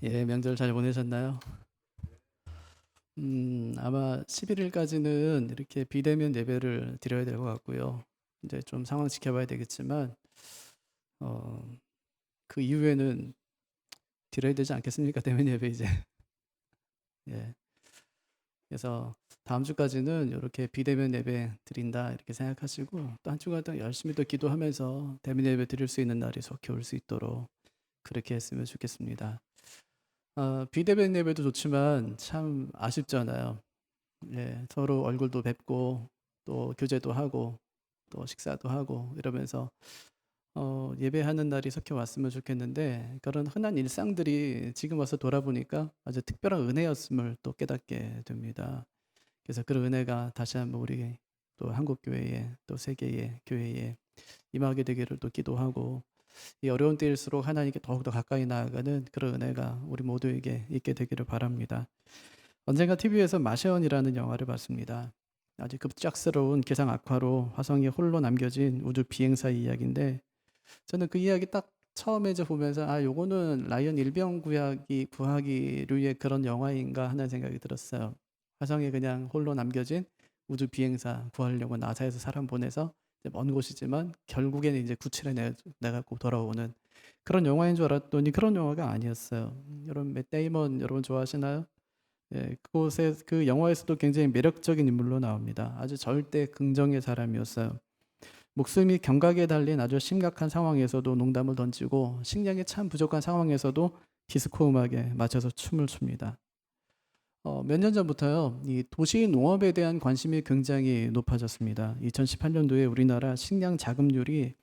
예, 명절 잘 보내셨나요? 아마 11일까지는 이렇게 비대면 예배를 드려야 될 것 같고요. 이제 좀 상황 지켜봐야 되겠지만, 어, 그 이후에는 드려야 되지 않겠습니까? 대면 예배 이제. 예. 그래서 다음 주까지는 이렇게 비대면 예배 드린다 이렇게 생각하시고 또 한 주간 더 열심히 또 기도하면서 대면 예배 드릴 수 있는 날이 속히 올 수 있도록 그렇게 했으면 좋겠습니다. 비대면 예배도 좋지만 참 아쉽잖아요. 예, 서로 얼굴도 뵙고 또 교제도 하고 또 식사도 하고 이러면서 예배하는 날이 속히 왔으면 좋겠는데 그런 흔한 일상들이 지금 와서 돌아보니까 아주 특별한 은혜였음을 또 깨닫게 됩니다. 그래서 그런 은혜가 다시 한번 우리 또 한국 교회에 또 세계의 교회에 임하게 되기를 또 기도하고 이 어려운 때일수록 하나님께 더욱더 가까이 나아가는 그런 은혜가 우리 모두에게 있게 되기를 바랍니다. 언젠가 TV에서 마셔온이라는 영화를 봤습니다. 아주 급작스러운 기상 악화로 화성에 홀로 남겨진 우주 비행사 이야기인데 저는 그 이야기 딱 처음에 이제 보면서 요거는 라이언 일병 구하기류의 그런 영화인가 하는 생각이 들었어요. 화성에 그냥 홀로 남겨진 우주 비행사 구하려고 나사에서 사람 보내서 이제 먼 곳이지만 결국에는 이제 구출해 내갖고 돌아오는 그런 영화인 줄 알았더니 그런 영화가 아니었어요. 여러분 맷 데이먼 여러분 좋아하시나요? 예, 그곳에 그 영화에서도 굉장히 매력적인 인물로 나옵니다. 아주 절대 긍정의 사람이었어요. 목숨이 경각에 달린 아주 심각한 상황에서도 농담을 던지고 식량이 참 부족한 상황에서도 디스코 음악에 맞춰서 춤을 춥니다. 몇 년 전부터요, 이 도시 농업에 대한 관심이 굉장히 높아졌습니다. 2018년도에 우리나라 식량 자급률이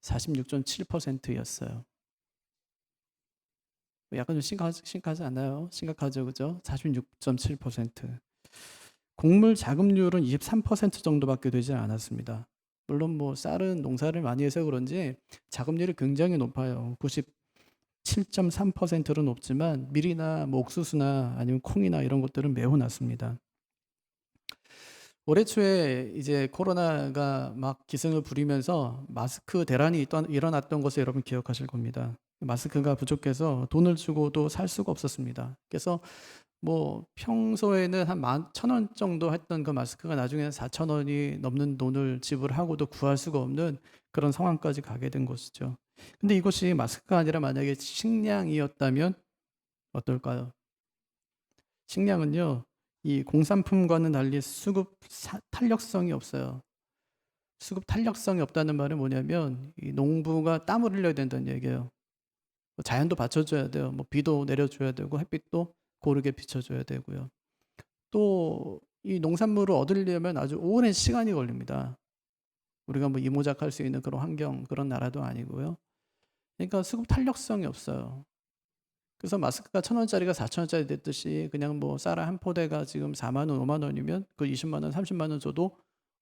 46.7%였어요. 약간 좀 심각하지 않나요? 심각하죠, 그죠? 46.7%. 곡물 자급률은 23% 정도밖에 되지 않았습니다. 물론 뭐 쌀은 농사를 많이 해서 그런지 자급률이 굉장히 높아요. 97.3%는 높지만 밀이나 뭐 옥수수나 아니면 콩이나 이런 것들은 매우 낮습니다. 올해 초에 이제 코로나가 막 기승을 부리면서 마스크 대란이 일어났던 것을 여러분 기억하실 겁니다. 마스크가 부족해서 돈을 주고도 살 수가 없었습니다. 그래서 뭐 평소에는 한 11,000원 정도 했던 그 마스크가 나중에는 4,000원이 넘는 돈을 지불하고도 구할 수가 없는 그런 상황까지 가게 된 것이죠. 근데 이것이 마스크가 아니라 만약에 식량이었다면 어떨까요? 식량은요, 이 공산품과는 달리 탄력성이 없어요. 수급 탄력성이 없다는 말은 뭐냐면 이 농부가 땀을 흘려야 된다는 얘기예요. 뭐 자연도 받쳐줘야 돼요. 뭐 비도 내려줘야 되고 햇빛도 고르게 비춰줘야 되고요. 또 이 농산물을 얻으려면 아주 오랜 시간이 걸립니다. 우리가 뭐 이모작할 수 있는 그런 환경, 그런 나라도 아니고요. 그러니까 수급 탄력성이 없어요. 그래서 마스크가 1,000원짜리가 4,000원짜리 됐듯이 그냥 뭐 쌀 한 포대가 지금 4만 원, 5만 원이면 그 20만 원, 30만 원 줘도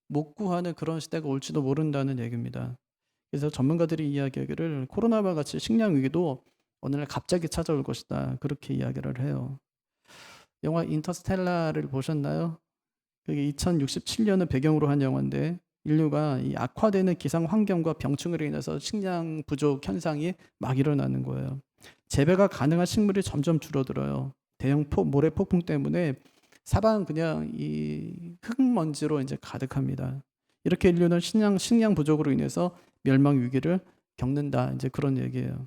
못 구하는 그런 시대가 올지도 모른다는 얘기입니다. 그래서 전문가들이 이야기하기를 코로나와 같이 식량 위기도 어느 날 갑자기 찾아올 것이다. 그렇게 이야기를 해요. 영화 인터스텔라를 보셨나요? 그게 2067년을 배경으로 한 영화인데 인류가 이 악화되는 기상 환경과 병충해로 인해서 식량 부족 현상이 막 일어나는 거예요. 재배가 가능한 식물이 점점 줄어들어요. 대형 모래 폭풍 때문에 사방 그냥 이 흙먼지로 이제 가득합니다. 이렇게 인류는 식량 부족으로 인해서 멸망 위기를 겪는다. 이제 그런 얘기예요.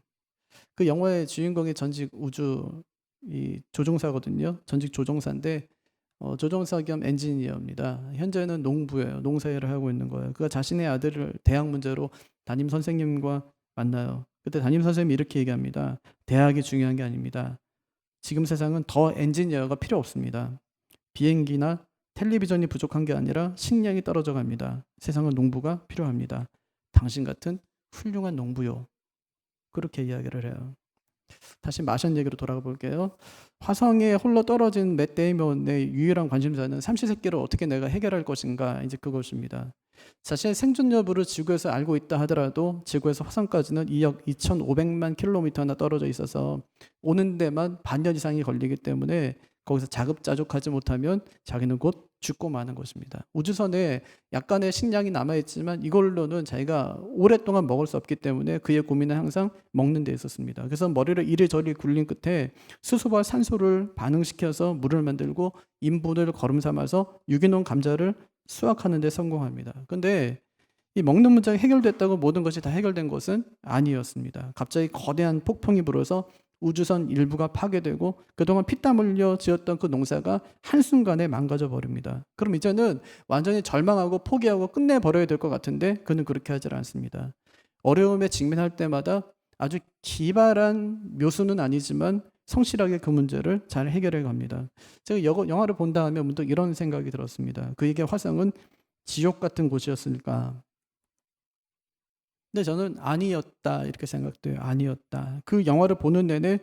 그 영화의 주인공이 전직 우주 이 조종사거든요. 전직 조종사인데 조종사 겸 엔지니어입니다. 현재는 농부예요. 농사일을 하고 있는 거예요. 그가 자신의 아들을 대학 문제로 담임 선생님과 만나요. 그때 담임 선생님이 이렇게 얘기합니다. 대학이 중요한 게 아닙니다. 지금 세상은 더 엔지니어가 필요 없습니다. 비행기나 텔레비전이 부족한 게 아니라 식량이 떨어져 갑니다. 세상은 농부가 필요합니다. 당신 같은 훌륭한 농부요. 그렇게 이야기를 해요. 다시 마션 얘기로 돌아가 볼게요. 화성에 홀로 떨어진 맷 데이먼의 유일한 관심사는 삼시세끼를 어떻게 내가 해결할 것인가 이제 그것입니다. 자신의 생존 여부를 지구에서 알고 있다 하더라도 지구에서 화성까지는 2억 2,500만 킬로미터나 떨어져 있어서 오는 데만 반년 이상이 걸리기 때문에 거기서 자급자족하지 못하면 자기는 곧 죽고 마는 것입니다. 우주선에 약간의 식량이 남아있지만 이걸로는 자기가 오랫동안 먹을 수 없기 때문에 그의 고민은 항상 먹는 데 있었습니다. 그래서 머리를 이리저리 굴린 끝에 수소와 산소를 반응시켜서 물을 만들고 인분을 거름 삼아서 유기농 감자를 수확하는 데 성공합니다. 근데 이 먹는 문제가 해결됐다고 모든 것이 다 해결된 것은 아니었습니다. 갑자기 거대한 폭풍이 불어서 우주선 일부가 파괴되고 그동안 피땀 흘려 지었던 그 농사가 한순간에 망가져 버립니다. 그럼 이제는 완전히 절망하고 포기하고 끝내버려야 될 것 같은데 그는 그렇게 하질 않습니다. 어려움에 직면할 때마다 아주 기발한 묘수는 아니지만 성실하게 그 문제를 잘 해결해 갑니다. 제가 영화를 본 다음에 문득 이런 생각이 들었습니다. 그에게 화성은 지옥 같은 곳이었을까? 근데 저는 아니었다 이렇게 생각돼요. 아니었다. 그 영화를 보는 내내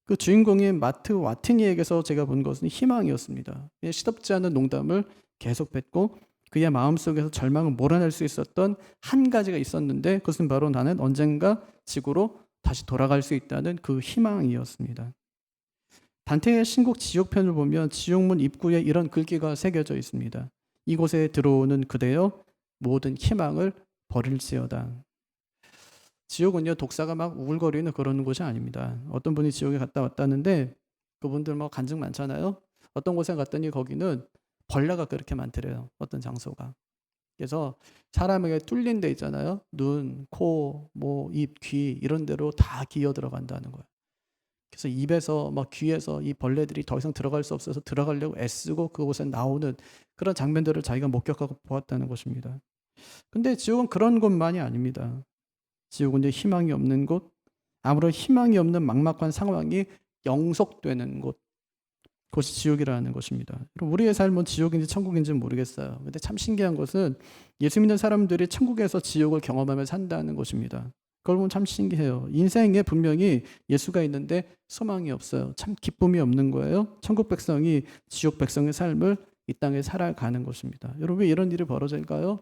그 주인공인 마트 와트니에게서 제가 본 것은 희망이었습니다. 시덥지 않은 농담을 계속 뱉고 그의 마음속에서 절망을 몰아낼 수 있었던 한 가지가 있었는데 그것은 바로 나는 언젠가 지구로 다시 돌아갈 수 있다는 그 희망이었습니다. 단테의 신곡 지옥편을 보면 지옥문 입구에 이런 글귀가 새겨져 있습니다. 이곳에 들어오는 그대여 모든 희망을 버릴지어다. 지옥은요, 독사가 막 우글거리는 그런 곳이 아닙니다. 어떤 분이 지옥에 갔다 왔다는데 그분들 뭐 간증 많잖아요. 어떤 곳에 갔더니 거기는 벌레가 그렇게 많더래요. 어떤 장소가. 그래서 사람에게 뚫린 데 있잖아요. 눈, 코, 뭐 입, 귀 이런 데로 다 기어 들어간다는 거예요. 그래서 입에서 막 귀에서 이 벌레들이 더 이상 들어갈 수 없어서 들어가려고 애쓰고 그곳에 나오는 그런 장면들을 자기가 목격하고 보았다는 것입니다. 근데 지옥은 그런 곳만이 아닙니다. 지옥은 이제 희망이 없는 곳, 아무런 희망이 없는 막막한 상황이 영속되는 곳, 그것이 지옥이라는 것입니다. 우리의 삶은 지옥인지 천국인지 모르겠어요. 근데 참 신기한 것은 예수 믿는 사람들이 천국에서 지옥을 경험하며 산다는 것입니다. 그걸 보면 참 신기해요. 인생에 분명히 예수가 있는데 소망이 없어요. 참 기쁨이 없는 거예요. 천국 백성이 지옥 백성의 삶을 이 땅에 살아가는 것입니다. 여러분 왜 이런 일이 벌어질까요?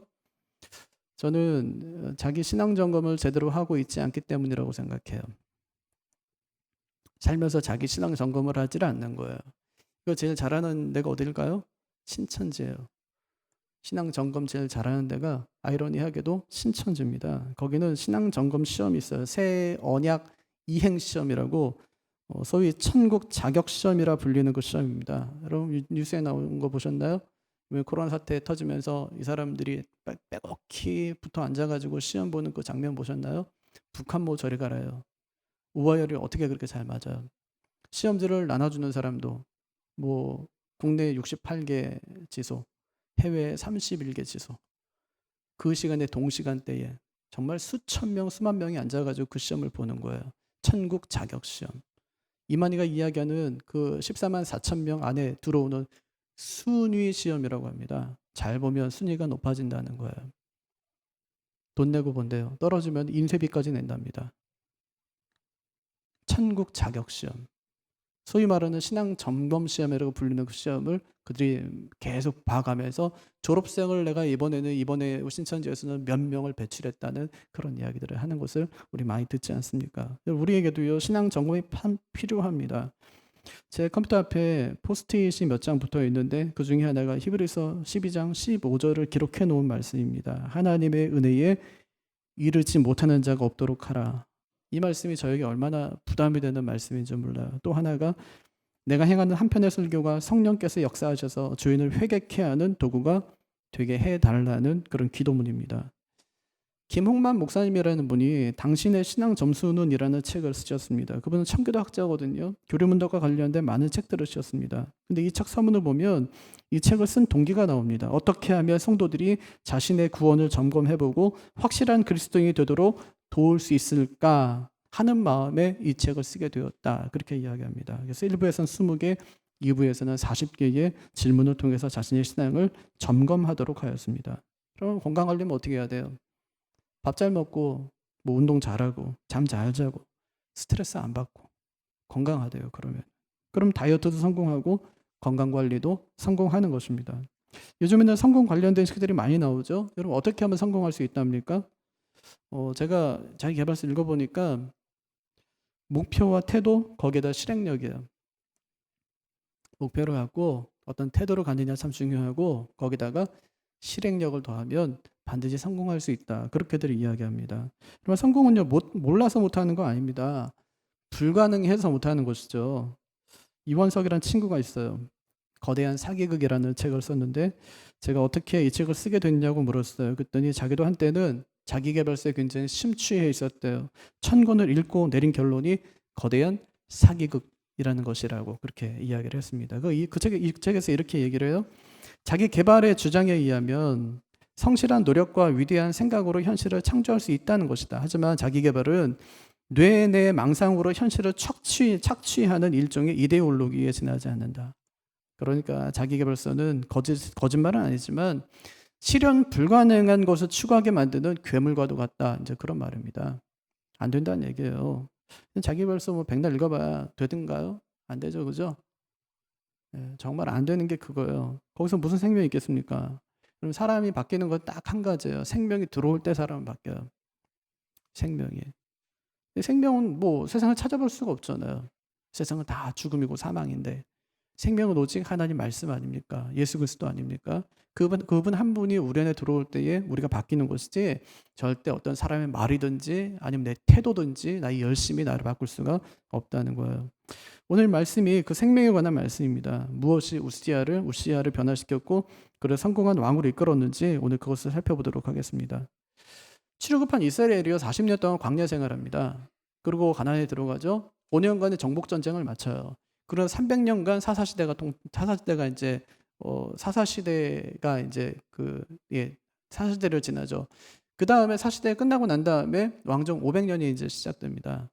저는 자기 신앙 점검을 제대로 하고 있지 않기 때문이라고 생각해요. 살면서 자기 신앙 점검을 하질 않는 거예요. 이거 제일 잘하는 데가 어딜까요? 신천지예요. 신앙 점검 제일 잘하는 데가 아이러니하게도 신천지입니다. 거기는 신앙 점검 시험이 있어요. 새 언약 이행 시험이라고 소위 천국 자격 시험이라 불리는 그 시험입니다. 여러분 뉴스에 나온 거 보셨나요? 코로나 사태 터지면서 이 사람들이 빼곡히 붙어 앉아가지고 시험 보는 그 장면 보셨나요? 북한 모 저리 가라요. 우화열이 어떻게 그렇게 잘 맞아요? 시험지를 나눠주는 사람도 뭐 국내 68개 지소, 해외 31개 지소. 그 시간에 동시간대에 정말 수천 명, 수만 명이 앉아가지고 그 시험을 보는 거예요. 천국 자격 시험. 이만희가 이야기하는 그 14만 4천 명 안에 들어오는 순위 시험이라고 합니다. 잘 보면 순위가 높아진다는 거예요. 돈 내고 본대요. 떨어지면 인쇄비까지 낸답니다. 천국 자격 시험. 소위 말하는 신앙 점검 시험이라고 불리는 그 시험을 그들이 계속 봐가면서 졸업생을 내가 이번에 신천지에서는 몇 명을 배출했다는 그런 이야기들을 하는 것을 우리 많이 듣지 않습니까? 우리에게도요 신앙 점검이 필요합니다. 제 컴퓨터 앞에 포스트잇이 몇 장 붙어 있는데 그 중에 하나가 히브리서 12장 15절을 기록해 놓은 말씀입니다. 하나님의 은혜에 이르지 못하는 자가 없도록 하라. 이 말씀이 저에게 얼마나 부담이 되는 말씀인지 몰라요. 또 하나가 내가 행하는 한편의 설교가 성령께서 역사하셔서 주인을 회개케 하는 도구가 되게 해달라는 그런 기도문입니다. 김홍만 목사님이라는 분이 당신의 신앙 점수는 이라는 책을 쓰셨습니다. 그분은 청교도 학자거든요. 교류문답과 관련된 많은 책들을 쓰셨습니다. 근데 이 책 서문을 보면 이 책을 쓴 동기가 나옵니다. 어떻게 하면 성도들이 자신의 구원을 점검해보고 확실한 그리스도인이 되도록 도울 수 있을까 하는 마음에 이 책을 쓰게 되었다. 그렇게 이야기합니다. 그래서 1부에서는 20개, 2부에서는 40개의 질문을 통해서 자신의 신앙을 점검하도록 하였습니다. 그럼 건강하려면 어떻게 해야 돼요? 밥 잘 먹고 뭐 운동 잘하고 잠 잘 자고 스트레스 안 받고 건강하대요. 그럼 다이어트도 성공하고 건강관리도 성공하는 것입니다. 요즘에는 성공 관련된 책들이 많이 나오죠. 여러분 어떻게 하면 성공할 수 있답니까? 제가 자기 개발서 읽어보니까 목표와 태도 거기에다 실행력이에요. 목표를 갖고 어떤 태도로 가느냐 참 중요하고 거기다가 실행력을 더하면 반드시 성공할 수 있다. 그렇게들 이야기합니다. 그러면 성공은요, 몰라서 못하는 거 아닙니다. 불가능해서 못하는 것이죠. 이원석이라는 친구가 있어요. 거대한 사기극이라는 책을 썼는데 제가 어떻게 이 책을 쓰게 됐냐고 물었어요. 그랬더니 자기도 한때는 자기계발서에 굉장히 심취해 있었대요. 1000권을 읽고 내린 결론이 거대한 사기극이라는 것이라고 그렇게 이야기를 했습니다. 이 책에서 이렇게 얘기를 해요. 자기 개발의 주장에 의하면 성실한 노력과 위대한 생각으로 현실을 창조할 수 있다는 것이다. 하지만 자기 개발은 뇌 내 망상으로 현실을 착취하는 일종의 이데올로기에 지나지 않는다. 그러니까 자기 개발서는 거짓말은 아니지만 실현 불가능한 것을 추구하게 만드는 괴물과도 같다. 이제 그런 말입니다. 안 된다는 얘기예요. 자기 개발서 뭐 백날 읽어봐야 되든가요? 안 되죠, 그죠? 정말 안 되는 게 그거예요. 거기서 무슨 생명이 있겠습니까? 그럼 사람이 바뀌는 건 딱 한 가지예요. 생명이 들어올 때 사람은 바뀌어요. 생명이. 생명은 뭐 세상을 찾아볼 수가 없잖아요. 세상은 다 죽음이고 사망인데 생명은 오직 하나님 말씀 아닙니까? 예수 그리스도 아닙니까? 그분 한 분이 우리 안에 들어올 때에 우리가 바뀌는 것이지 절대 어떤 사람의 말이든지 아니면 내 태도든지 나의 열심히 나를 바꿀 수가 없다는 거예요. 오늘 말씀이 그 생명에 관한 말씀입니다. 무엇이 우시야를 변화시켰고 그를 성공한 왕으로 이끌었는지 오늘 그것을 살펴보도록 하겠습니다. 출애굽한 이스라엘이요 40년 동안 광야 생활합니다. 그리고 가나안에 들어가죠. 5년간의 정복 전쟁을 마쳐요. 그리고 300년간 사사시대가 이제 사사시대가 이제 사사시대를 지나죠. 그 다음에 사시대가 끝나고 난 다음에 왕정 500년이 이제 시작됩니다.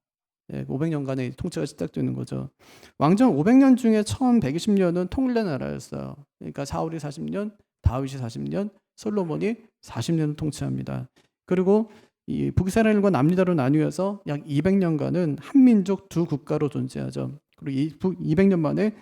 500년간의 통치가 시작되는 거죠. 왕정 500년 중에 처음 120년은 통일된 나라였어요. 그러니까 사울이 40년, 다윗이 40년, 솔로몬이 40년을 통치합니다. 그리고 이 북이스라엘과 남유다로 나뉘어서 약 200년간은 한민족 두 국가로 존재하죠. 그리고 200년 만에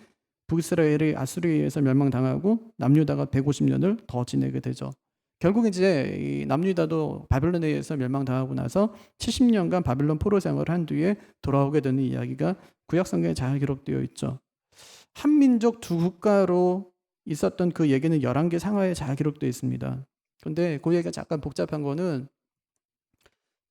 북이스라엘이 아수리에 의해서 멸망당하고 남유다가 150년을 더 지내게 되죠. 결국 이제 이 남유다도 바벨론에 의해서 멸망당하고 나서 70년간 바벨론 포로 생활을 한 뒤에 돌아오게 되는 이야기가 구약 성경에 잘 기록되어 있죠. 한민족 두 국가로 있었던 그 얘기는 11개 상하에 잘 기록되어 있습니다. 그런데 그 얘기가 잠깐 복잡한 거는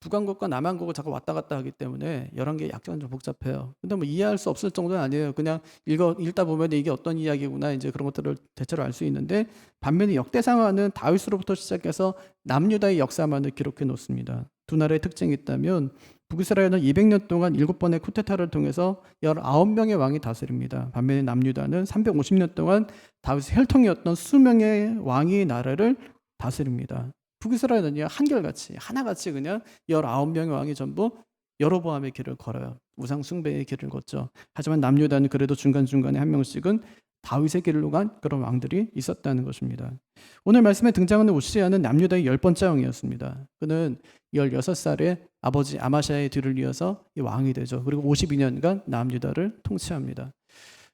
북왕국과 남왕국을 자꾸 왔다 갔다 하기 때문에 11개 약간 좀 복잡해요. 근데 뭐 이해할 수 없을 정도는 아니에요. 그냥 읽다 보면 이게 어떤 이야기구나 이제 그런 것들을 대체로 알 수 있는데 반면에 역대상하는 다윗으로부터 시작해서 남유다의 역사만을 기록해 놓습니다. 두 나라의 특징이 있다면 북이스라엘은 200년 동안 7번의 쿠데타를 통해서 19명의 왕이 다스립니다. 반면에 남유다는 350년 동안 다윗의 혈통이었던 수명의 왕이 나라를 다스립니다. 북이스라엘은요 한결같이 하나같이 그냥 19명의 왕이 전부 여로보암의 길을 걸어요. 우상 숭배의 길을 걷죠. 하지만 남유다는 그래도 중간중간에 한 명씩은 다윗의 길로 간 그런 왕들이 있었다는 것입니다. 오늘 말씀에 등장하는 우시야는 남유다의 10번째 왕이었습니다. 그는 16살에 아버지 아마샤의 뒤를 이어서 왕이 되죠. 그리고 52년간 남유다를 통치합니다.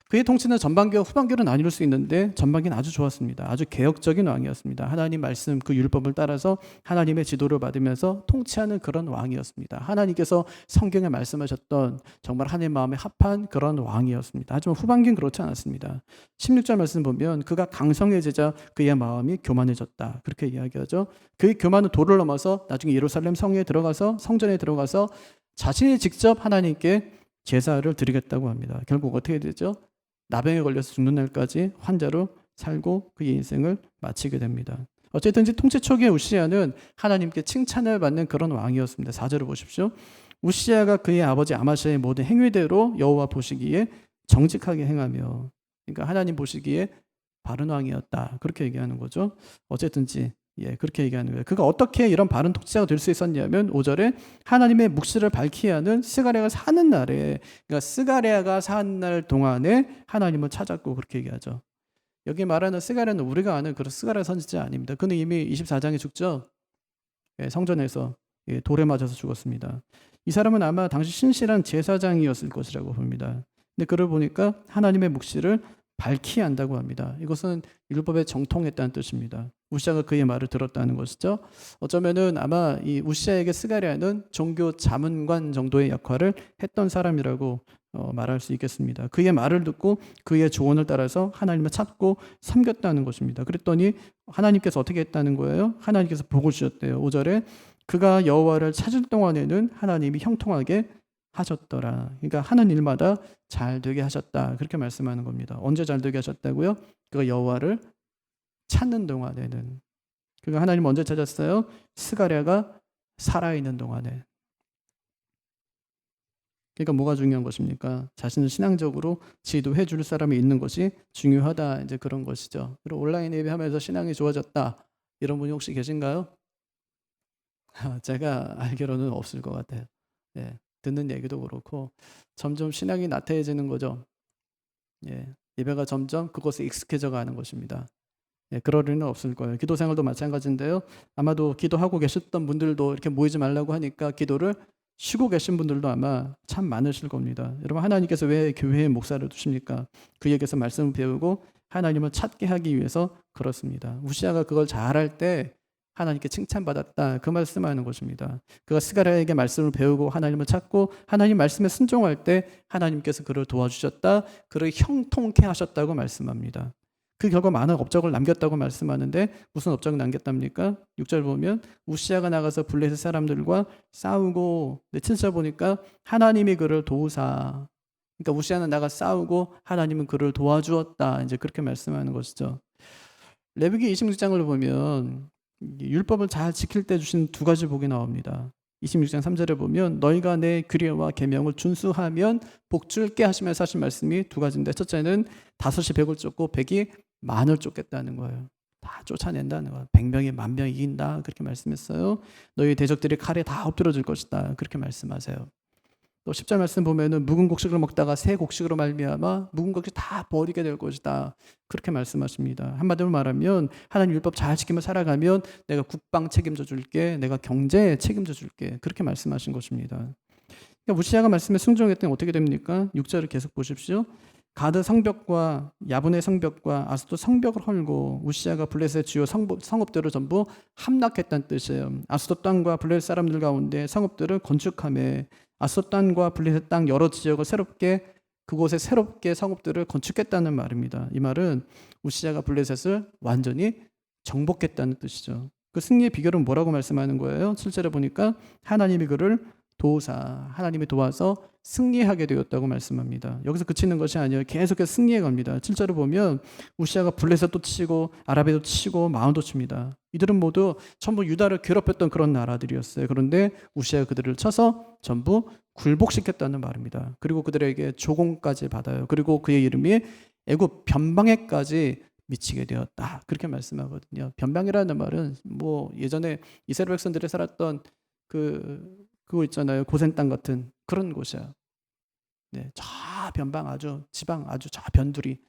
그의 통치는 전반기와 후반기로 나뉠 수 있는데 전반기는 아주 좋았습니다. 아주 개혁적인 왕이었습니다. 하나님 말씀 그 율법을 따라서 하나님의 지도를 받으면서 통치하는 그런 왕이었습니다. 하나님께서 성경에 말씀하셨던 정말 하나님 마음에 합한 그런 왕이었습니다. 하지만 후반기는 그렇지 않았습니다. 16절 말씀 보면 그가 강성해지자 그의 마음이 교만해졌다. 그렇게 이야기하죠. 그의 교만은 도를 넘어서 나중에 예루살렘 성전에 들어가서 자신이 직접 하나님께 제사를 드리겠다고 합니다. 결국 어떻게 되죠? 나병에 걸려서 죽는 날까지 환자로 살고 그의 인생을 마치게 됩니다. 어쨌든지 통치 초기의 우시야는 하나님께 칭찬을 받는 그런 왕이었습니다. 4절을 보십시오. 우시야가 그의 아버지 아마샤의 모든 행위대로 여호와 보시기에 정직하게 행하며, 그러니까 하나님 보시기에 바른 왕이었다. 그렇게 얘기하는 거죠. 어쨌든지 그렇게 얘기하는 거예요. 그가 어떻게 이런 바른 통치자가 될 수 있었냐면 5절에 하나님의 묵시를 밝히 하는 스가랴가 사는 날에, 그러니까 스가랴가 사는 날 동안에 하나님을 찾았고 그렇게 얘기하죠. 여기 말하는 스가랴는 우리가 아는 그런 스가랴 선지자 아닙니다. 그는 이미 24장에 죽죠. 성전에서 돌에 맞아서 죽었습니다. 이 사람은 아마 당시 신실한 제사장이었을 것이라고 봅니다. 근데 그를 보니까 하나님의 묵시를 밝히 한다고 합니다. 이것은 율법에 정통했다는 뜻입니다. 우시아가 그의 말을 들었다는 것이죠. 어쩌면은 아마 이 우시아에게 스가랴는 종교 자문관 정도의 역할을 했던 사람이라고 말할 수 있겠습니다. 그의 말을 듣고 그의 조언을 따라서 하나님을 찾고 섬겼다는 것입니다. 그랬더니 하나님께서 어떻게 했다는 거예요? 하나님께서 복을 주셨대요. 5절에 그가 여호와를 찾을 동안에는 하나님이 형통하게 하셨더라. 그러니까 하는 일마다 잘 되게 하셨다. 그렇게 말씀하는 겁니다. 언제 잘 되게 하셨다고요? 그가 여호와를 찾는 동안에는. 그가 하나님 언제 찾았어요? 스가랴가 살아있는 동안에. 그러니까 뭐가 중요한 것입니까? 자신을 신앙적으로 지도해 줄 사람이 있는 것이 중요하다. 이제 그런 것이죠. 그리고 온라인 예배하면서 신앙이 좋아졌다. 이런 분이 혹시 계신가요? 제가 알기로는 없을 것 같아요. 예, 듣는 얘기도 그렇고 점점 신앙이 나태해지는 거죠. 예, 예배가 점점 그것에 익숙해져 가는 것입니다. 예, 그럴 일은 없을 거예요. 기도 생활도 마찬가지인데요. 아마도 기도하고 계셨던 분들도 이렇게 모이지 말라고 하니까 기도를 쉬고 계신 분들도 아마 참 많으실 겁니다. 여러분, 하나님께서 왜 교회에 목사를 두십니까? 그에게서 말씀을 배우고 하나님을 찾게 하기 위해서 그렇습니다. 우시아가 그걸 잘할 때 하나님께 칭찬받았다. 그 말씀하는 것입니다. 그가 스가랴에게 말씀을 배우고 하나님을 찾고 하나님 말씀에 순종할 때 하나님께서 그를 도와주셨다. 그를 형통케 하셨다고 말씀합니다. 그 결과 많은 업적을 남겼다고 말씀하는데 무슨 업적을 남겼답니까? 6절 보면 우시아가 나가서 블레셋 사람들과 싸우고 7절 보니까 하나님이 그를 도우사. 그러니까 우시아는 나가 싸우고 하나님은 그를 도와주었다. 이제 그렇게 말씀하는 것이죠. 레위기 26장을 보면 율법을 잘 지킬 때 주신 두 가지 복이 나옵니다. 26장 3절에 보면 너희가 내 규례와 계명을 준수하면 복 줄게 하시면서 하신 말씀이 두 가지인데 첫째는 5이 100을 쫓고 100이 만을 쫓겠다는 거예요. 다 쫓아낸다는 거예요. 100명이 10,000명 이긴다 그렇게 말씀했어요. 너희 대적들이 칼에 다 엎드러질 것이다 그렇게 말씀하세요. 또 10절 말씀 보면은 묵은 곡식을 먹다가 새 곡식으로 말미암아 묵은 곡식 다 버리게 될 것이다 그렇게 말씀하십니다. 한마디로 말하면 하나님 율법 잘 지키며 살아가면 내가 국방 책임져 줄게, 내가 경제 책임져 줄게 그렇게 말씀하신 것입니다. 그러니까 우시아가 말씀에 순종했더니 어떻게 됩니까? 6절을 계속 보십시오. 가드 성벽과 야분의 성벽과 아스도 성벽을 헐고 우시아가 블레셋의 주요 성읍들을 전부 함락했다는 뜻이에요. 아스도 땅과 블레셋 사람들 가운데 성읍들을 건축하며 아스도 땅과 블레셋 땅 여러 지역을 그곳에 새롭게 성읍들을 건축했다는 말입니다. 이 말은 우시아가 블레셋을 완전히 정복했다는 뜻이죠. 그 승리의 비결은 뭐라고 말씀하는 거예요? 7절에 보니까 하나님이 그를 하나님이 도와서 승리하게 되었다고 말씀합니다. 여기서 그치는 것이 아니에요. 계속해서 승리해 갑니다. 7절을 보면 우시아가 블레셋도 치고 아라베도 치고 마온도 칩니다. 이들은 모두 전부 유다를 괴롭혔던 그런 나라들이었어요. 그런데 우시아가 그들을 쳐서 전부 굴복시켰다는 말입니다. 그리고 그들에게 조공까지 받아요. 그리고 그의 이름이 애굽 변방에까지 미치게 되었다. 그렇게 말씀하거든요. 변방이라는 말은 뭐 예전에 이스라엘 백성들이 살았던 그거 있잖아요. 고센 땅 같은 그런 곳이야. 네, 저 변방 아주 지방 아주 저 변두리.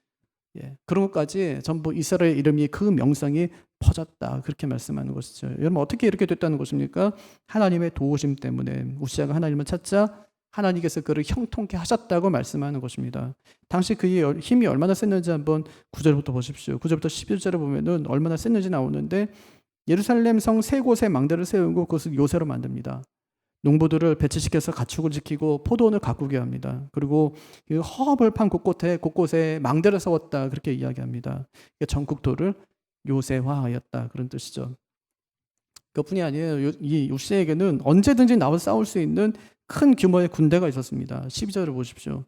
예, 그런 것까지 전부 이스라엘 이름이 그 명성이 퍼졌다. 그렇게 말씀하는 것이죠. 여러분 어떻게 이렇게 됐다는 것입니까? 하나님의 도우심 때문에 우시아가 하나님을 찾자 하나님께서 그를 형통케 하셨다고 말씀하는 것입니다. 당시 그의 힘이 얼마나 셌는지 한번 9절부터 보십시오. 9절부터 11절에 보면은 얼마나 셌는지 나오는데 예루살렘 성 세 곳에 망대를 세우고 그것을 요새로 만듭니다. 농부들을 배치시켜서 가축을 지키고 포도원을 가꾸게 합니다. 그리고 그 허업을 판 곳곳에 망대를 세웠다 그렇게 이야기합니다. 전국토를 요새화하였다 그런 뜻이죠. 그뿐이 아니에요. 이 우시아에게는 언제든지 나와서 싸울 수 있는 큰 규모의 군대가 있었습니다. 12절을 보십시오.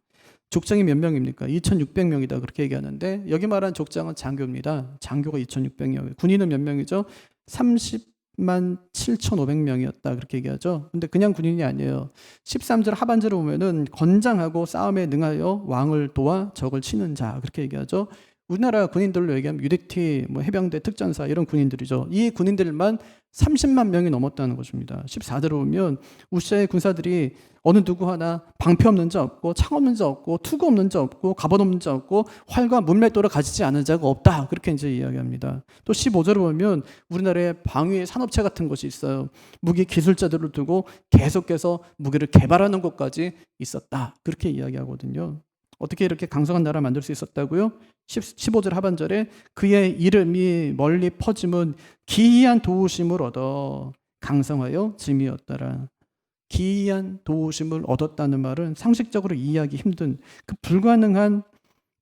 족장이 몇 명입니까? 2,600명이다 그렇게 얘기하는데 여기 말한 족장은 장교입니다. 장교가 2,600명. 군인은 몇 명이죠? 30만 7,500명이었다 그렇게 얘기하죠. 근데 그냥 군인이 아니에요. 13절 하반절을 보면은 건장하고 싸움에 능하여 왕을 도와 적을 치는 자 그렇게 얘기하죠. 우리나라 군인들로 얘기하면 UDT, 해병대, 특전사 이런 군인들이죠. 이 군인들만 30만 명이 넘었다는 것입니다. 14절을 보면 우시아의 군사들이 어느 누구 하나 방패 없는 자 없고 창 없는 자 없고 투구 없는 자 없고 갑옷 없는 자 없고 활과 문맷돌을 가지지 않은 자가 없다. 그렇게 이제 이야기합니다. 또 15절을 보면 우리나라에 방위 산업체 같은 것이 있어요. 무기 기술자들을 두고 계속해서 무기를 개발하는 것까지 있었다. 그렇게 이야기하거든요. 어떻게 이렇게 강성한 나라 만들 수 있었다고요? 15절 하반절에 그의 이름이 멀리 퍼짐은 기이한 도우심을 얻어 강성하여 짐이었더라. 기이한 도우심을 얻었다는 말은 상식적으로 이해하기 힘든 그 불가능한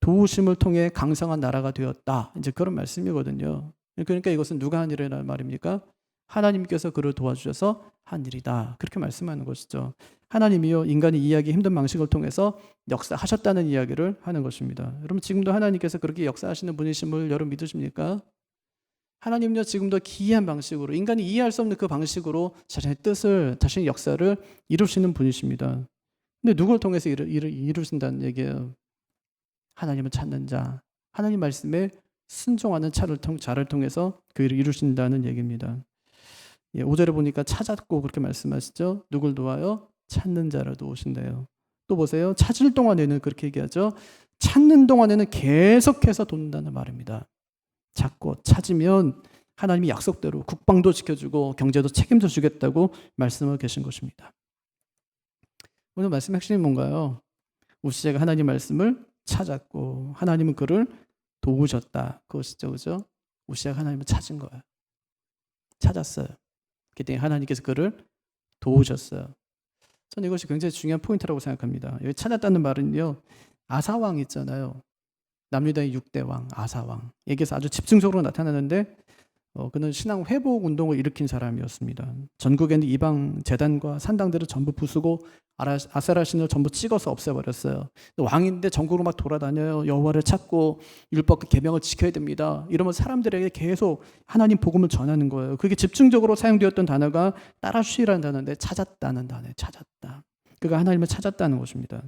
도우심을 통해 강성한 나라가 되었다. 이제 그런 말씀이거든요. 그러니까 이것은 누가 한 일이라는 말입니까? 하나님께서 그를 도와주셔서 한 일이다. 그렇게 말씀하는 것이죠. 하나님이요 인간이 이해하기 힘든 방식을 통해서 역사하셨다는 이야기를 하는 것입니다. 여러분 지금도 하나님께서 그렇게 역사하시는 분이심을 여러분 믿으십니까? 하나님은요 지금도 기이한 방식으로 인간이 이해할 수 없는 그 방식으로 자신의 뜻을 자신의 역사를 이루시는 분이십니다. 근데 누굴 통해서 이루신다는 얘기예요? 하나님을 찾는 자, 하나님 말씀에 순종하는 자를 통해서 그 일을 이루신다는 얘기입니다. 5절에 보니까 찾았고 그렇게 말씀하시죠. 누굴 도와요? 찾는 자를 도우신대요. 또 보세요. 찾을 동안에는 그렇게 얘기하죠. 찾는 동안에는 계속해서 돕는다는 말입니다. 찾고 찾으면 하나님이 약속대로 국방도 지켜주고 경제도 책임져 주겠다고 말씀하고 계신 것입니다. 오늘 말씀의 핵심이 뭔가요? 우시아가 하나님 말씀을 찾았고 하나님은 그를 도우셨다. 그것이죠. 그죠? 우시아가 하나님을 찾은 거예요. 찾았어요. 그때 하나님께서 그를 도우셨어요. 저는 이것이 굉장히 중요한 포인트라고 생각합니다. 여기 찾았다는 말은요. 아사왕 있잖아요. 남유다의 6대 왕 아사왕. 여기서 아주 집중적으로 나타나는데 그는 신앙 회복 운동을 일으킨 사람이었습니다. 전국에 있는 이방 제단과 산당들을 전부 부수고 아세라 신을 전부 찍어서 없애버렸어요. 왕인데 전국으로 막 돌아다녀요. 여호와를 찾고 율법과 계명을 지켜야 됩니다. 이러면 사람들에게 계속 하나님 복음을 전하는 거예요. 그게 집중적으로 사용되었던 단어가 따라쉬라는 단어인데 찾았다는 단어예요. 찾았다. 그가 하나님을 찾았다는 것입니다.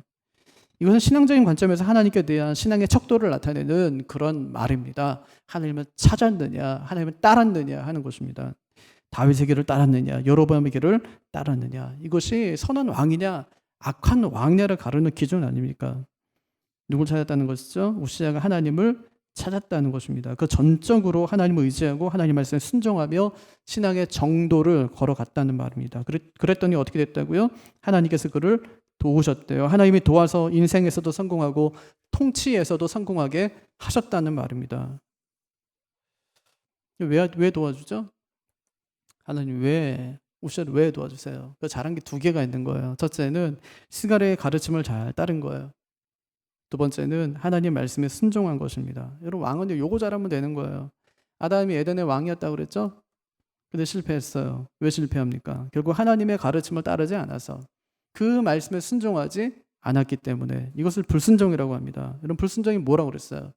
이것은 신앙적인 관점에서 하나님께 대한 신앙의 척도를 나타내는 그런 말입니다. 하나님을 찾았느냐, 하나님을 따랐느냐 하는 것입니다. 다윗의 길을 따랐느냐, 여로보암의 길을 따랐느냐. 이것이 선한 왕이냐, 악한 왕이냐를 가르는 기준 아닙니까? 누굴 찾았다는 것이죠? 우시아가 하나님을 찾았다는 것입니다. 그 전적으로 하나님을 의지하고 하나님 말씀에 순종하며 신앙의 정도를 걸어갔다는 말입니다. 그랬더니 어떻게 됐다고요? 하나님께서 그를 도우셨대요. 하나님이 도와서 인생에서도 성공하고 통치에서도 성공하게 하셨다는 말입니다. 왜 도와주죠? 하나님 우시아를 왜 도와주세요? 그 잘한 게 2개가 있는 거예요. 첫째는 스가랴의 가르침을 잘 따른 거예요. 두 번째는 하나님 말씀에 순종한 것입니다. 여러분 왕은 요거 잘하면 되는 거예요. 아담이 에덴의 왕이었다고 그랬죠? 근데 실패했어요. 왜 실패합니까? 결국 하나님의 가르침을 따르지 않아서 그 말씀에 순종하지 않았기 때문에 이것을 불순종이라고 합니다. 여러분 불순종이 뭐라고 그랬어요?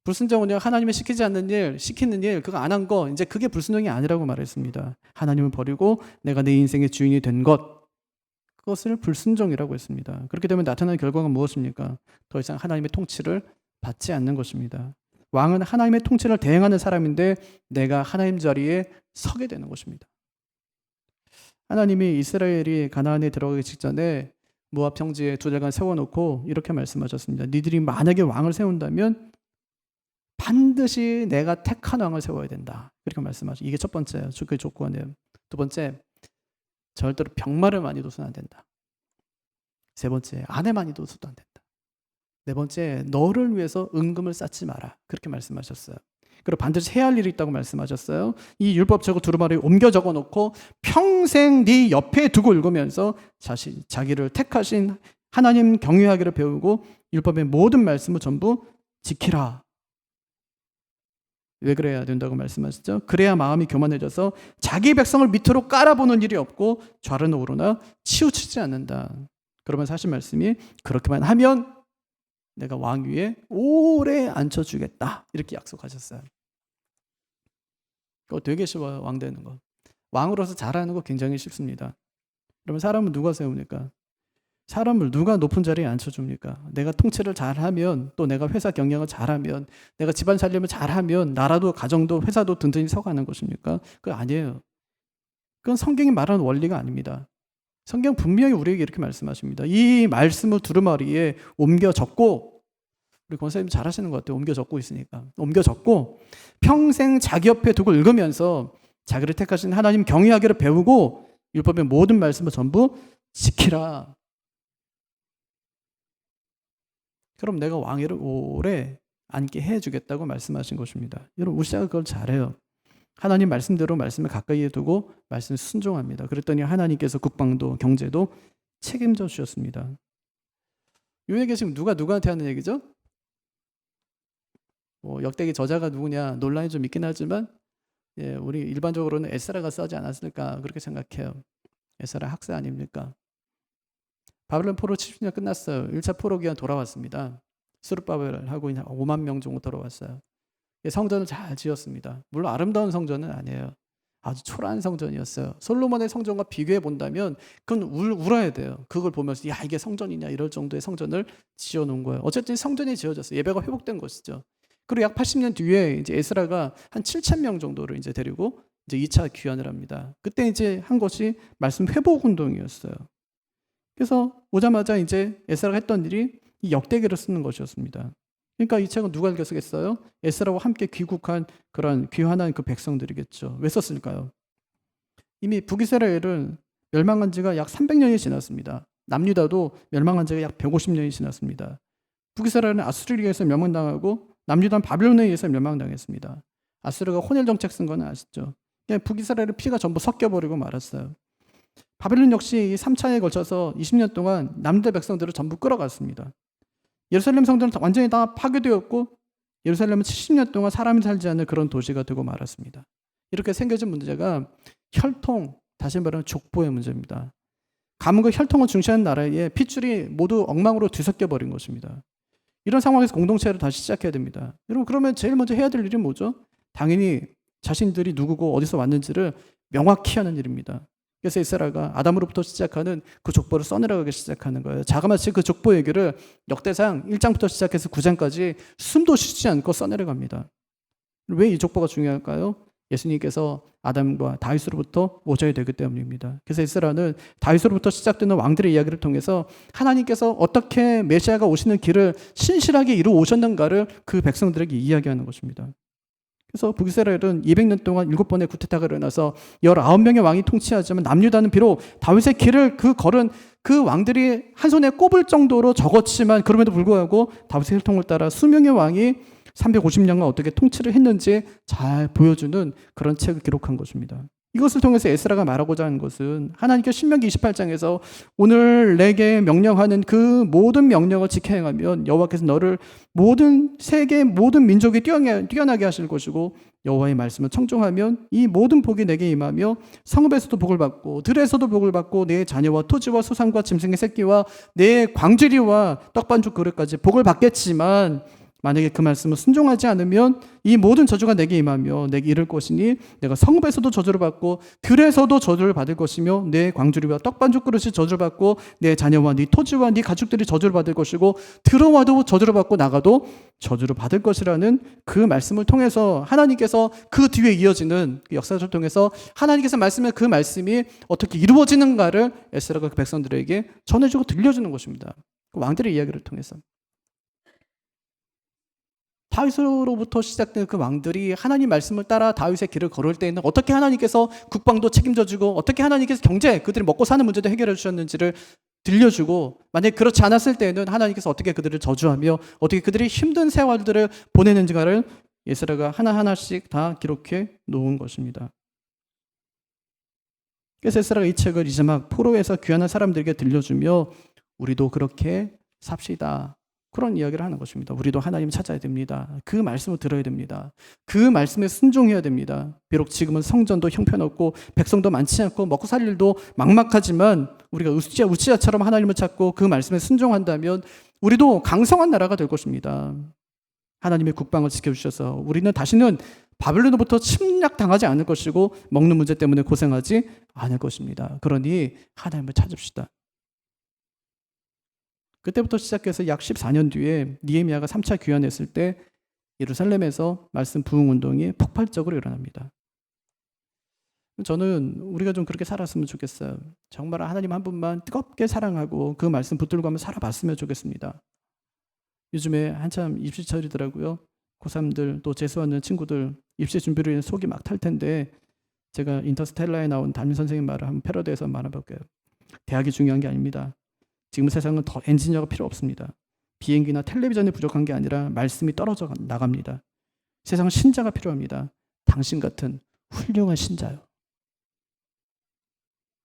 불순종은요 하나님이 시키지 않는 일, 시키는 일 그거 안 한 거 이제 그게 불순종이 아니라고 말했습니다. 하나님을 버리고 내가 내 인생의 주인이 된 것 그것을 불순종이라고 했습니다. 그렇게 되면 나타나는 결과가 무엇입니까? 더 이상 하나님의 통치를 받지 않는 것입니다. 왕은 하나님의 통치를 대행하는 사람인데 내가 하나님 자리에 서게 되는 것입니다. 하나님이 이스라엘이 가나안에 들어가기 직전에 모압 평지에 2달간 세워놓고 이렇게 말씀하셨습니다. 니들이 만약에 왕을 세운다면 반드시 내가 택한 왕을 세워야 된다. 그렇게 말씀하죠. 이게 첫 번째예요. 그 조건이에요. 두 번째, 절대로 병마를 많이 둬서는 안 된다. 세 번째, 아내 많이 둬서도 안 된다. 네 번째, 너를 위해서 은금을 쌓지 마라. 그렇게 말씀하셨어요. 그리고 반드시 해야 할 일이 있다고 말씀하셨어요. 이 율법책을 두루마리에 옮겨 적어놓고 평생 네 옆에 두고 읽으면서 자기를 택하신 하나님 경외하기를 배우고 율법의 모든 말씀을 전부 지키라. 왜 그래야 된다고 말씀하시죠? 그래야 마음이 교만해져서 자기 백성을 밑으로 깔아보는 일이 없고 좌로나 우로나 치우치지 않는다. 그러면 사실 말씀이 그렇게만 하면 내가 왕 위에 오래 앉혀주겠다. 이렇게 약속하셨어요. 그거 되게 쉬워요. 왕 되는 거. 왕으로서 잘하는 거 굉장히 쉽습니다. 그러면 사람은 누가 세웁니까? 사람을 누가 높은 자리에 앉혀줍니까? 내가 통치를 잘하면 또 내가 회사 경영을 잘하면 내가 집안 살림을 잘하면 나라도 가정도 회사도 든든히 서가는 것입니까? 그거 아니에요. 그건 성경이 말하는 원리가 아닙니다. 성경 분명히 우리에게 이렇게 말씀하십니다. 이 말씀을 두루마리에 옮겨 적고 우리 권사님 잘하시는 것 같아요. 옮겨 적고 있으니까. 옮겨 적고 평생 자기 옆에 두고 읽으면서 자기를 택하신 하나님 경외하기를 배우고 율법의 모든 말씀을 전부 지키라. 그럼 내가 왕위를 오래 앉게 해주겠다고 말씀하신 것입니다. 여러분 우시아가 그걸 잘해요. 하나님 말씀대로 말씀을 가까이에 두고 말씀을 순종합니다. 그랬더니 하나님께서 국방도 경제도 책임져 주셨습니다. 이 얘기 지금 누구한테 하는 얘기죠? 역대기 저자가 누구냐 논란이 좀 있긴 하지만 우리 일반적으로는 에스라가 쓰지 않았을까 그렇게 생각해요. 에스라 학사 아닙니까? 바벨론 포로 70년 끝났어요. 1차 포로 기간 돌아왔습니다. 스룹바벨하고 5만 명 정도 돌아왔어요. 성전을 잘 지었습니다. 물론 아름다운 성전은 아니에요. 아주 초라한 성전이었어요. 솔로몬의 성전과 비교해 본다면 그건 울어야 돼요. 그걸 보면서 야 이게 성전이냐 이럴 정도의 성전을 지어놓은 거예요. 어쨌든 성전이 지어졌어요. 예배가 회복된 것이죠. 그리고 약 80년 뒤에 이제 에스라가 한 7천 명 정도를 이제 데리고 이제 2차 귀환을 합니다. 그때 이제 한 것이 말씀 회복 운동이었어요. 그래서 오자마자 이제 에스라가 했던 일이 이 역대기를 쓰는 것이었습니다. 그러니까 이 책은 누가 쓰겠어요? 에스라와 함께 귀국한 그런 귀환한 그 백성들이겠죠. 왜 썼을까요? 이미 북이스라엘은 멸망한 지가 약 300년이 지났습니다. 남유다도 멸망한 지가 약 150년이 지났습니다. 북이스라엘은 아수르에 의해서 멸망당하고 남유다는 바벨론에 의해서 멸망당했습니다. 아수르가 혼혈 정책 쓴 건 아시죠? 북이스라엘의 피가 전부 섞여버리고 말았어요. 바벨론 역시 이 3차에 걸쳐서 20년 동안 남유다 백성들을 전부 끌어갔습니다. 예루살렘 성전은 완전히 다 파괴되었고 예루살렘은 70년 동안 사람이 살지 않는 그런 도시가 되고 말았습니다. 이렇게 생겨진 문제가 혈통, 다시 말하면 족보의 문제입니다. 가문과 혈통을 중시하는 나라에 핏줄이 모두 엉망으로 뒤섞여 버린 것입니다. 이런 상황에서 공동체를 다시 시작해야 됩니다. 여러분 그러면 제일 먼저 해야 될 일이 뭐죠? 당연히 자신들이 누구고 어디서 왔는지를 명확히 하는 일입니다. 그래서 에스라가 아담으로부터 시작하는 그 족보를 써내려가기 시작하는 거예요. 자그마치 그 족보 얘기를 역대상 1장부터 시작해서 9장까지 숨도 쉬지 않고 써내려갑니다. 왜 이 족보가 중요할까요? 예수님께서 아담과 다윗으로부터 오셔야 되기 때문입니다. 그래서 에스라는 다윗으로부터 시작되는 왕들의 이야기를 통해서 하나님께서 어떻게 메시아가 오시는 길을 신실하게 이루어 오셨는가를 그 백성들에게 이야기하는 것입니다. 그래서 북이스라엘은 200년 동안 7번의 구테타가 일어나서 19명의 왕이 통치하지만 남유다는 비록 다윗의 길을 걸은 그 왕들이 한 손에 꼽을 정도로 적었지만 그럼에도 불구하고 다윗의 혈통을 따라 수명의 왕이 350년간 어떻게 통치를 했는지 잘 보여주는 그런 책을 기록한 것입니다. 이것을 통해서 에스라가 말하고자 하는 것은 하나님께서 신명기 28장에서 오늘 내게 명령하는 그 모든 명령을 지켜 행하면 여호와께서 너를 모든 세계 모든 민족이 뛰어나게 하실 것이고 여호와의 말씀을 청종하면 이 모든 복이 내게 임하며 성읍에서도 복을 받고 들에서도 복을 받고 내 자녀와 토지와 소산과 짐승의 새끼와 내 광주리와 떡반죽 그릇까지 복을 받겠지만 만약에 그 말씀을 순종하지 않으면 이 모든 저주가 내게 임하며 내게 이를 것이니 내가 성읍에서도 저주를 받고 들에서도 저주를 받을 것이며 내 광주리와 떡반죽 그릇이 저주를 받고 내 자녀와 네 토지와 네 가축들이 저주를 받을 것이고 들어와도 저주를 받고 나가도 저주를 받을 것이라는 그 말씀을 통해서 하나님께서 그 뒤에 이어지는 그 역사를 통해서 하나님께서 말씀에 그 말씀이 어떻게 이루어지는가를 에스라가 그 백성들에게 전해주고 들려주는 것입니다. 그 왕들의 이야기를 통해서. 다윗으로부터 시작된 그 왕들이 하나님 말씀을 따라 다윗의 길을 걸을 때에는 어떻게 하나님께서 국방도 책임져주고 어떻게 하나님께서 경제, 그들이 먹고 사는 문제도 해결해 주셨는지를 들려주고 만약에 그렇지 않았을 때에는 하나님께서 어떻게 그들을 저주하며 어떻게 그들이 힘든 생활들을 보내는지를 에스라가 하나하나씩 다 기록해 놓은 것입니다. 그래서 에스라가 이 책을 이제 막 포로에서 귀환한 사람들에게 들려주며 우리도 그렇게 삽시다. 그런 이야기를 하는 것입니다. 우리도 하나님 찾아야 됩니다. 그 말씀을 들어야 됩니다. 그 말씀에 순종해야 됩니다. 비록 지금은 성전도 형편없고 백성도 많지 않고 먹고 살 일도 막막하지만 우리가 우시아처럼 하나님을 찾고 그 말씀에 순종한다면 우리도 강성한 나라가 될 것입니다. 하나님의 국방을 지켜주셔서 우리는 다시는 바벨론으로부터 침략당하지 않을 것이고 먹는 문제 때문에 고생하지 않을 것입니다. 그러니 하나님을 찾읍시다. 그때부터 시작해서 약 14년 뒤에 느헤미야가 3차 귀환했을 때 예루살렘에서 말씀 부흥 운동이 폭발적으로 일어납니다. 저는 우리가 좀 그렇게 살았으면 좋겠어요. 정말 하나님 한 분만 뜨겁게 사랑하고 그 말씀 붙들고 한번 살아봤으면 좋겠습니다. 요즘에 한참 입시철이더라고요. 고3들 또 재수하는 친구들 입시 준비로 인해 속이 막 탈 텐데 제가 인터스텔라에 나온 담임 선생님 말을 한번 패러디해서 말해볼게요. 대학이 중요한 게 아닙니다. 지금 세상은 더 엔지니어가 필요 없습니다. 비행기나 텔레비전이 부족한 게 아니라 말씀이 떨어져 나갑니다. 세상 신자가 필요합니다. 당신 같은 훌륭한 신자요.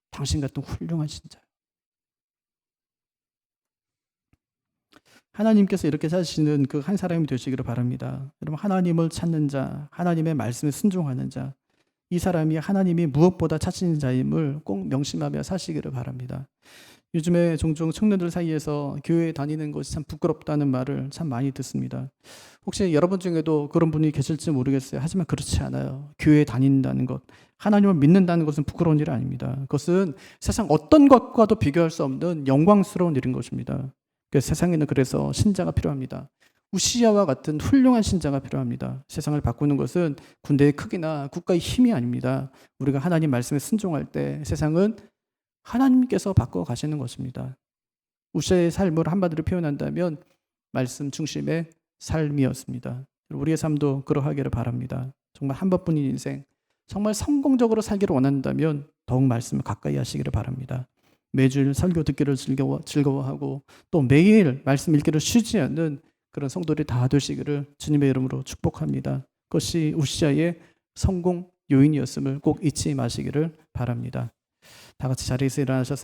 당신 같은 훌륭한 신자요. 하나님께서 이렇게 찾으시는 그 한 사람이 되시기를 바랍니다. 여러분, 하나님을 찾는 자, 하나님의 말씀에 순종하는 자, 이 사람이 하나님이 무엇보다 찾으시는 자임을 꼭 명심하며 사시기를 바랍니다. 요즘에 종종 청년들 사이에서 교회 다니는 것이 참 부끄럽다는 말을 참 많이 듣습니다. 혹시 여러분 중에도 그런 분이 계실지 모르겠어요. 하지만 그렇지 않아요. 교회 다닌다는 것, 하나님을 믿는다는 것은 부끄러운 일 아닙니다. 그것은 세상 어떤 것과도 비교할 수 없는 영광스러운 일인 것입니다. 세상에는 그래서 신자가 필요합니다. 우시야와 같은 훌륭한 신자가 필요합니다. 세상을 바꾸는 것은 군대의 크기나 국가의 힘이 아닙니다. 우리가 하나님 말씀에 순종할 때 세상은 하나님께서 바꿔 가시는 것입니다. 우시야의 삶을 한마디로 표현한다면 말씀 중심의 삶이었습니다. 우리의 삶도 그러하기를 바랍니다. 정말 한 번뿐인 인생, 정말 성공적으로 살기를 원한다면 더욱 말씀을 가까이 하시기를 바랍니다. 매주일 설교 듣기를 즐거워하고 또 매일 말씀 읽기를 쉬지 않는 그런 성도들이 다 되시기를 주님의 이름으로 축복합니다. 그것이 우시야의 성공 요인이었음을 꼭 잊지 마시기를 바랍니다. 다 같이 자리에서 일어나셔서